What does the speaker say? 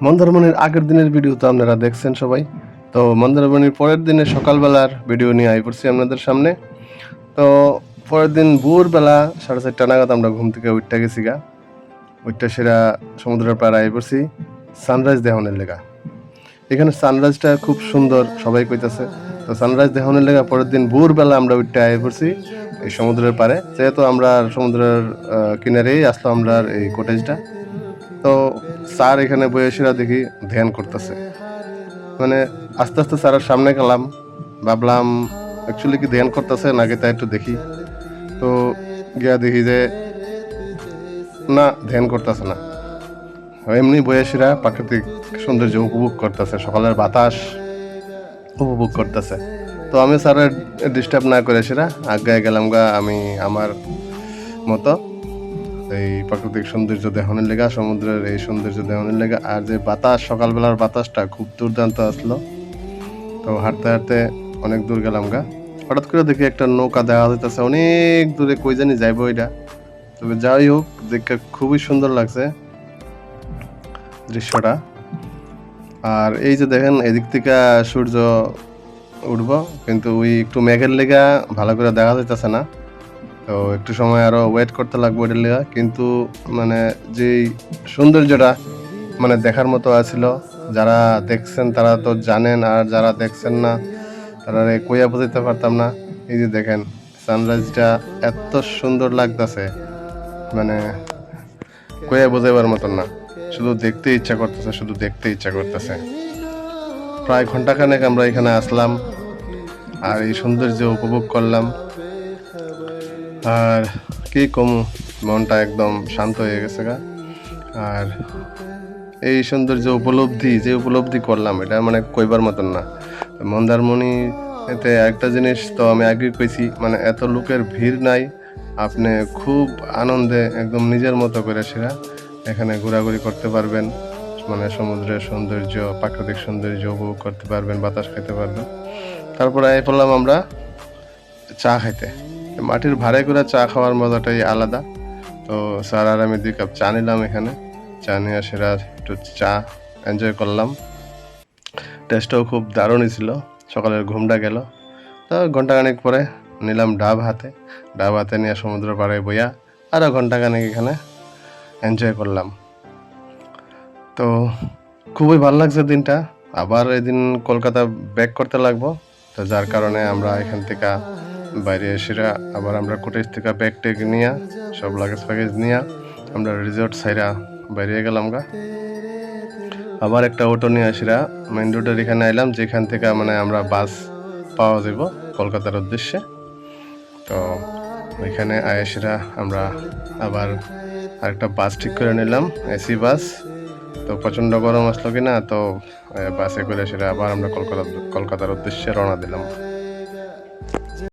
মন্দারমণির আগের দিনের ভিডিও তো আপনারা দেখছেন সবাই। তো মন্দারমণির পরের দিনে সকালবেলার ভিডিও নিয়ে আই পড়ছি আপনাদের সামনে। তো পরের দিন ভোরবেলা 4:30 নাগাদ আমরা ঘুম থেকে উঠতে গেছি গা। উঠতে সেরা সমুদ্রের পাড়ে আই পড়ছি সানরাইজ দেখানোর লেগা। এখানে সানরাইজটা খুব সুন্দর সবাই কইতাছে। তো সানরাইজ দেখানোর লেগা পরের দিন ভোরবেলা আমরা উঠতে আই পড়ছি এই সমুদ্রের পাড়ে। যেহেতু আমরা সমুদ্রের কিনারেই আসলো আমরা এই কটেজটা। তো স্যার এখানে বসে সেরা দেখি ধ্যান করতেছে। মানে আস্তে আস্তে স্যারের সামনে গেলাম, ভাবলাম অ্যাকচুয়ালি কি ধ্যান করতেছে নাকি তাই একটু দেখি। তো গিয়া দেখি যে না, ধ্যান করতেছে না, এমনি বয়সীরা প্রাকৃতিক সৌন্দর্য উপভোগ করতেছে, সকালের বাতাস উপভোগ করতেছে। তো আমি স্যারের ডিস্টার্ব না করে সেরা আজ্ঞায় গেলাম গা আমি আমার মতো এই প্রাকৃতিক সৌন্দর্য দেখানোর লেগা, সমুদ্রের এই সৌন্দর্য দেখানোর লেগা। আর যে বাতাস, সকালবেলার বাতাসটা খুব দুর্দান্ত আসলো। তো হাঁটতে হাঁটতে অনেক দূর গেলাম গা। হঠাৎ করে দেখি একটা নৌকা দেখা যাইতেছে অনেক দূরে, কই জানি যাইবো এটা। তবে যাই হোক, দেখে খুবই সুন্দর লাগছে দৃশ্যটা। আর এই যে দেখেন এদিক থেকে সূর্য উঠবো, কিন্তু ওই একটু মেঘের লেগা ভালো করে দেখা যাইতেছে না। তো একটু সময় আরো ওয়েট করতে লাগবে এটার লেগা। কিন্তু মানে যেই সৌন্দর্যটা মানে দেখার মতো আছিল, যারা দেখছেন তারা তো জানেন, আর যারা দেখছেন না তারা কইয়া বুঝাইতে পারতাম না। এই যে দেখেন সানরাইজটা এত সুন্দর লাগতেছে, মানে কইয়া বোঝাইবার মতন না। শুধু দেখতে ইচ্ছা করতেছে, শুধু দেখতে ইচ্ছা করতেছে। প্রায় ঘন্টাখানেক আমরা এখানে আসলাম আর এই সৌন্দর্য উপভোগ করলাম। আর কি কম, মনটা একদম শান্ত হয়ে গেছে গা। আর এই সৌন্দর্য উপলব্ধি করলাম, এটা মানে কইবার মতন না। মন্দারমণি এতে একটা জিনিস তো আমি আগেই কইছি, মানে এত লোকের ভিড় নাই। আপনি খুব আনন্দে একদম নিজের মতো করে সেরা এখানে ঘোরাঘুরি করতে পারবেন, মানে সমুদ্রের সৌন্দর্য, প্রাকৃতিক সৌন্দর্য উপভোগ করতে পারবেন, বাতাস খেতে পারবেন। তারপরে এই পড়লাম আমরা চা খাইতে। মাটির ভাড়ে করে চা খাওয়ার মজাটাই আলাদা। তো স্যার আর আমি 2 কাপ চা নিলাম এখানে। চা নিয়ে সেরা একটু চা এনজয় করলাম। টেস্টটাও খুব দারুণই ছিল। সকালের ঘুমটা গেল। তো ঘন্টাখানেক পরে নিলাম ডাব হাতে নিয়ে সমুদ্র পাড়ে বইয়া আরও ঘন্টাখানেক এখানে এনজয় করলাম। তো খুবই ভালো লাগছে দিনটা। আবার এদিন কলকাতা ব্যাক করতে লাগবো। তো যার কারণে আমরা এখান থেকে বাইরে এসেরা আবার আমরা কটেজ থেকে ব্যাগ টেগ নিয়ে সব লাগেজ নিয়ে আমরা রিসোর্ট সাইরা বাইরে গেলাম গা। আবার একটা অটো নিয়ে আসিরা মেইন রোডের এখানে আইলাম, যেখান থেকে মানে আমরা বাস পাওয়া যাব কলকাতার উদ্দেশ্যে। তো ওইখানে আয়েসিরা আমরা আবার আরেকটা বাস ঠিক করে নিলাম, এসি বাস। তো প্রচণ্ড গরম আসলো কিনা, তো বাসে করে সেটা আবার আমরা কলকাতার উদ্দেশ্যে রওনা দিলাম।